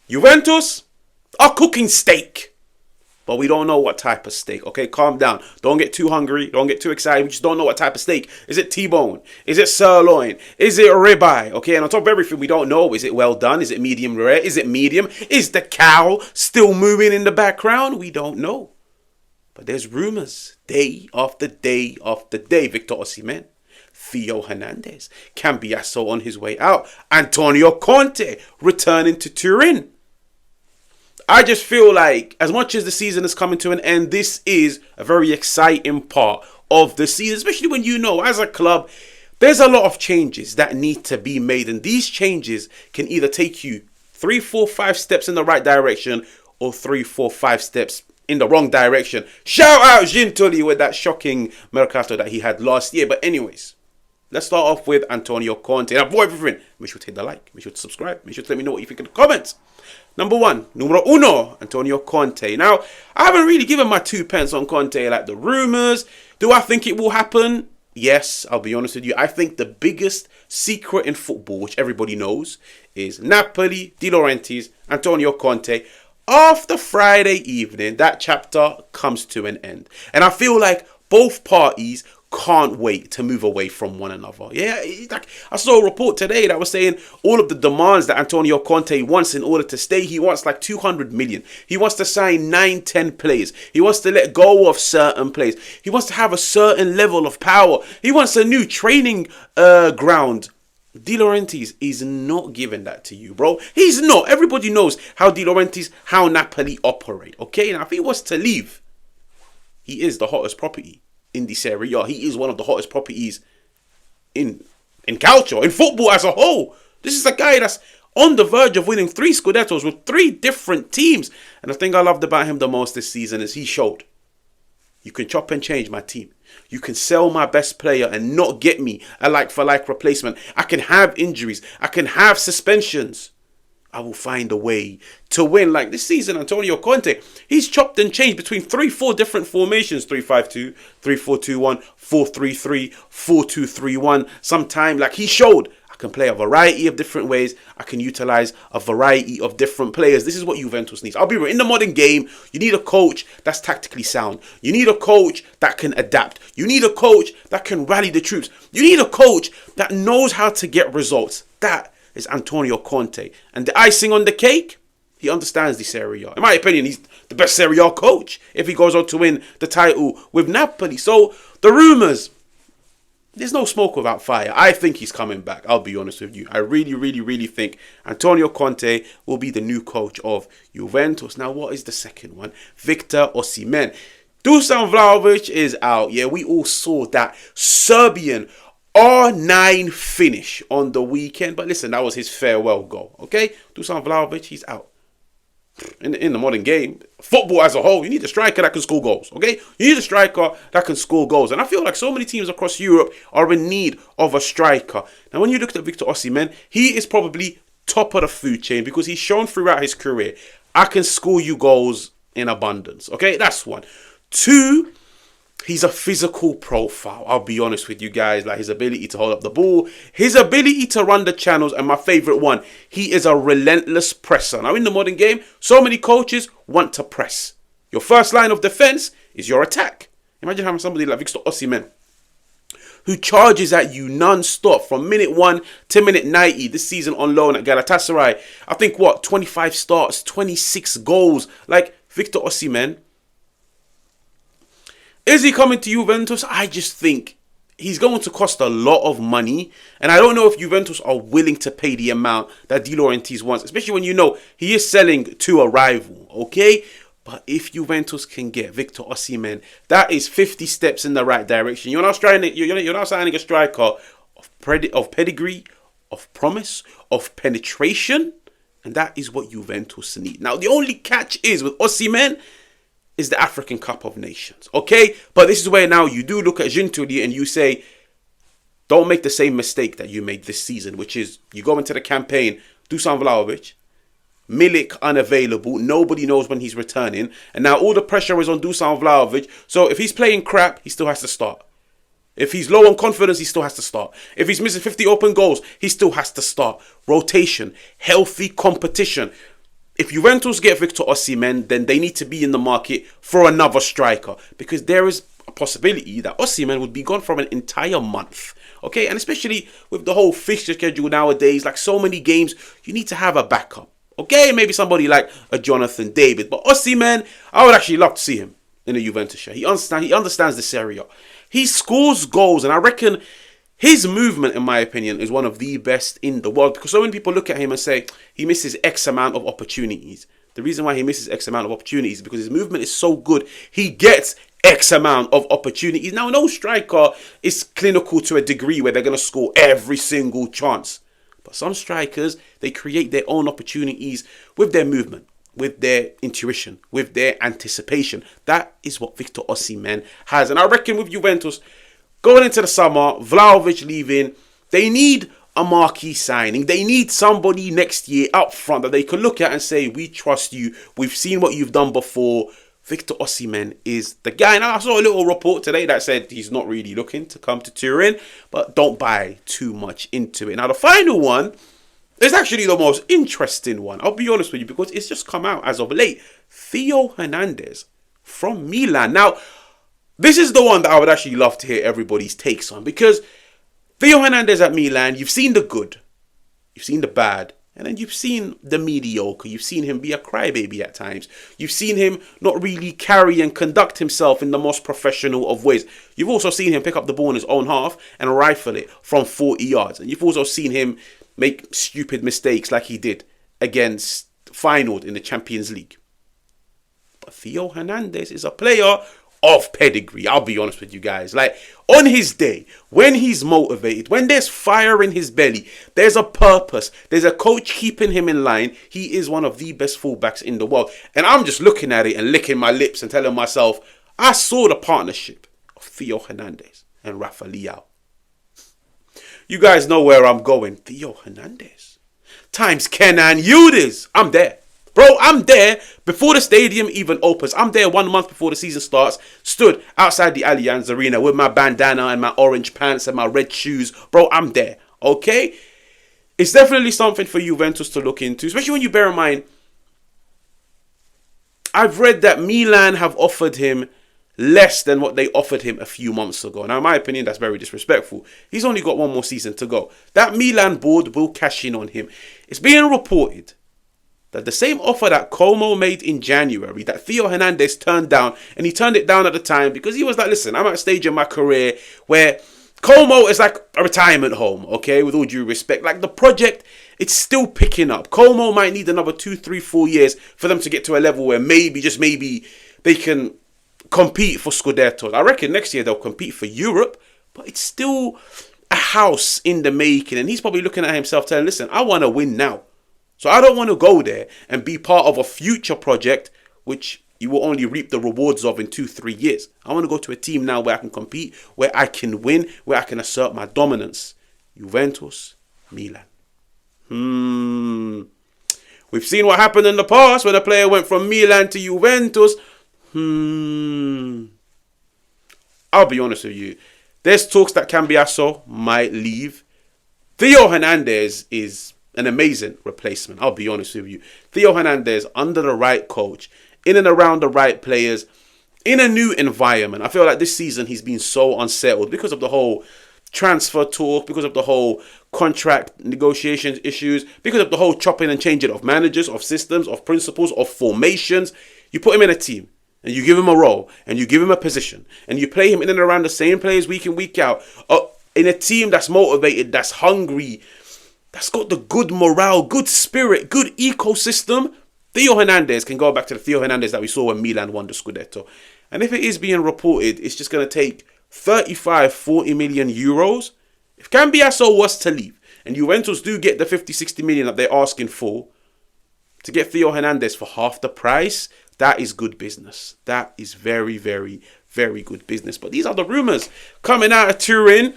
Juventus are cooking steak. But we don't know what type of steak. Okay, calm down. Don't get too hungry. Don't get too excited. We just don't know what type of steak. Is it T-bone? Is it sirloin? Is it ribeye? Okay, and on top of everything, we don't know. Is it well done? Is it medium rare? Is it medium? Is the cow still moving in the background? We don't know. But there's rumors. Day after day after day. Victor Osimhen, Theo Hernandez, Cambiasso on his way out. Antonio Conte returning to Turin. I just feel like as much as the season is coming to an end, this is a very exciting part of the season, especially when you know as a club, there's a lot of changes that need to be made. And these changes can either take you 3, 4, 5 steps in the right direction or 3, 4, 5 steps in the wrong direction. Shout out Gintoli with that shocking Mercato that he had last year. But anyways, let's start off with Antonio Conte. Now, before everything, make sure to hit the like, make sure to subscribe, make sure to let me know what you think in the comments. Number one, numero uno, Antonio Conte. Now, I haven't really given my 2 pence on Conte, like the rumours. Do I think it will happen? Yes, I'll be honest with you. I think the biggest secret in football, which everybody knows, is Napoli, De Laurentiis, Antonio Conte. After Friday evening, that chapter comes to an end. And I feel like both parties can't wait to move away from one another. Yeah, like I saw a report today that was saying all of the demands that Antonio Conte wants in order to stay. He wants like 200 million. He wants to sign 9, 10 players. He wants to let go of certain players. He wants to have a certain level of power. He wants a new training ground. De Laurentiis is not giving that to you, bro. He's not. Everybody knows how De Laurentiis, how Napoli operate. Okay, now if he was to leave, he is the hottest property in the Serie A. He is one of the hottest properties in Calcio, in football as a whole. This is a guy that's on the verge of winning 3 Scudettos with 3 different teams. And the thing I loved about him the most this season is he showed, you can chop and change my team. You can sell my best player and not get me a like-for-like replacement. I can have injuries. I can have suspensions. I will find a way to win. Like this season, Antonio Conte, he's chopped and changed between 3, 4 different formations. 3-5-2, 3-4-2-1, 4-3-3, 4-2-3-1. Sometime, like he showed, I can play a variety of different ways. I can utilize a variety of different players. This is what Juventus needs. I'll be real. In the modern game, you need a coach that's tactically sound. You need a coach that can adapt. You need a coach that can rally the troops. You need a coach that knows how to get results. That is Antonio Conte. And the icing on the cake, he understands the Serie A. In my opinion, he's the best Serie A coach if he goes on to win the title with Napoli. So, the rumours, there's no smoke without fire. I think he's coming back. I'll be honest with you. I really, really, really think Antonio Conte will be the new coach of Juventus. Now, what is the second one? Victor Osimhen. Dusan Vlahovic is out. Yeah, we all saw that Serbian R9 finish on the weekend. But listen, that was his farewell goal. Okay? Dusan Vlahovic, he's out. In the modern game, football as a whole, you need a striker that can score goals. Okay? You need a striker that can score goals. And I feel like so many teams across Europe are in need of a striker. Now, when you look at Victor Osimhen, he is probably top of the food chain because he's shown throughout his career, I can score you goals in abundance. Okay? That's one. 2, he's a physical profile. I'll be honest with you guys. Like his ability to hold up the ball, his ability to run the channels, and my favorite one, he is a relentless presser. Now in the modern game, so many coaches want to press. Your first line of defense is your attack. Imagine having somebody like Victor Osimhen who charges at you non-stop from minute 1 to minute 90 this season on loan at Galatasaray. I think 25 starts, 26 goals. Like Victor Osimhen, is he coming to Juventus? I just think he's going to cost a lot of money. And I don't know if Juventus are willing to pay the amount that De Laurentiis wants. Especially when you know he is selling to a rival. Okay? But if Juventus can get Victor Osimhen, that is 50 steps in the right direction. You're not signing a striker of pedigree, of promise, of penetration. And that is what Juventus need. Now, the only catch is with Osimhen is the African Cup of Nations, okay? But this is where now you do look at Gintuli and you say, don't make the same mistake that you made this season, which is you go into the campaign, Dusan Vlahovic, Milik unavailable, nobody knows when he's returning, and now all the pressure is on Dusan Vlahovic, so if he's playing crap, he still has to start. If he's low on confidence, he still has to start. If he's missing 50 open goals, he still has to start. Rotation, healthy competition. if Juventus get Victor Osimhen, then they need to be in the market for another striker, because there is a possibility that Osimhen would be gone for an entire month. Okay, and especially with the whole fixture schedule nowadays, like so many games, you need to have a backup. Okay, maybe somebody like a Jonathan David, but Osimhen, I would actually love to see him in a Juventus shirt. He understands the Serie A. He scores goals, and I reckon his movement, in my opinion, is one of the best in the world, because so many people look at him and say he misses X amount of opportunities. The reason why he misses X amount of opportunities is because his movement is so good. He gets X amount of opportunities. Now, no striker is clinical to a degree where they're going to score every single chance. But some strikers, they create their own opportunities with their movement, with their intuition, with their anticipation. That is what Victor Osimhen has. And I reckon with Juventus, going into the summer, Vlahovic leaving, they need a marquee signing. They need somebody next year up front that they can look at and say, we trust you. We've seen what you've done before. Victor Osimhen is the guy. Now, I saw a little report today that said he's not really looking to come to Turin, but don't buy too much into it. Now, the final one is actually the most interesting one. I'll be honest with you, because it's just come out as of late. Theo Hernandez from Milan. Now, this is the one that I would actually love to hear everybody's takes on, because Theo Hernandez at Milan, you've seen the good, you've seen the bad, and then you've seen the mediocre. You've seen him be a crybaby at times. You've seen him not really carry and conduct himself in the most professional of ways. You've also seen him pick up the ball in his own half and rifle it from 40 yards. And you've also seen him make stupid mistakes like he did against Feyenoord in the Champions League. But Theo Hernandez is a player of pedigree. I'll be honest with you guys. Like, on his day, when he's motivated, when there's fire in his belly, there's a purpose, there's a coach keeping him in line, he is one of the best fullbacks in the world. And I'm just looking at it and licking my lips and telling myself, I saw the partnership of Theo Hernandez and Rafa Leao. You guys know where I'm going. Theo Hernandez times Kenan Yildiz. I'm there. Bro, I'm there before the stadium even opens. I'm there 1 month before the season starts. Stood outside the Allianz Arena with my bandana and my orange pants and my red shoes. Bro, I'm there. Okay? It's definitely something for Juventus to look into. Especially when you bear in mind, I've read that Milan have offered him less than what they offered him a few months ago. Now, in my opinion, that's very disrespectful. He's only got one more season to go. That Milan board will cash in on him. It's being reported that the same offer that Como made in January, that Theo Hernandez turned down, and he turned it down at the time because he was like, listen, I'm at a stage in my career where Como is like a retirement home, okay, with all due respect. Like, the project, it's still picking up. Como might need another 2, 3, 4 years for them to get to a level where maybe, just maybe, they can compete for Scudetto. I reckon next year they'll compete for Europe, but it's still a house in the making. And he's probably looking at himself telling, listen, I want to win now. So I don't want to go there and be part of a future project which you will only reap the rewards of in 2, 3 years. I want to go to a team now where I can compete, where I can win, where I can assert my dominance. Juventus, Milan. We've seen what happened in the past when a player went from Milan to Juventus. I'll be honest with you. There's talks that Cambiasso might leave. Theo Hernandez is an amazing replacement. I'll be honest with you. Theo Hernandez, under the right coach, in and around the right players, in a new environment. I feel like this season he's been so unsettled because of the whole transfer talk, because of the whole contract negotiations issues, because of the whole chopping and changing of managers, of systems, of principles, of formations. You put him in a team and you give him a role and you give him a position and you play him in and around the same players week in, week out, in a team that's motivated, that's hungry, that's got the good morale, good spirit, good ecosystem. Theo Hernandez can go back to the Theo Hernandez that we saw when Milan won the Scudetto. And if it is being reported, it's just going to take 35, 40 million euros. If Cambiasso was to leave and Juventus do get the 50, 60 million that they're asking for, to get Theo Hernandez for half the price, that is good business. That is very, very, very good business. But these are the rumours coming out of Turin.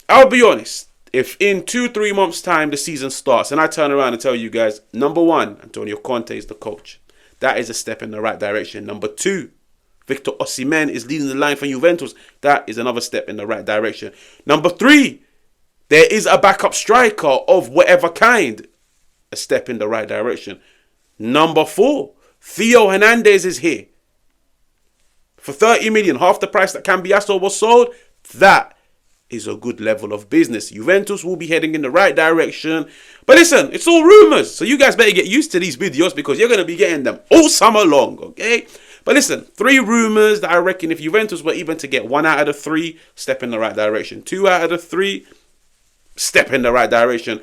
I'll be honest. If in 2, 3 months' time the season starts and I turn around and tell you guys, number 1, Antonio Conte is the coach, that is a step in the right direction. Number 2, Victor Osimhen is leading the line for Juventus. That is another step in the right direction. Number 3, there is a backup striker of whatever kind. A step in the right direction. Number 4, Theo Hernandez is here. For 30 million, half the price that Cambiasso was sold, that is a good level of business. Juventus will be heading in the right direction. But listen, it's all rumors. So you guys better get used to these videos because you're going to be getting them all summer long, okay? But listen, 3 rumors that I reckon if Juventus were even to get 1 out of the 3, step in the right direction. 2 out of the 3, step in the right direction.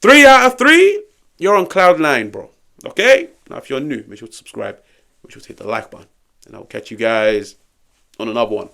3 out of 3, you're on cloud 9, bro. Okay? Now, if you're new, make sure to subscribe. Make sure to hit the like button. And I'll catch you guys on another one.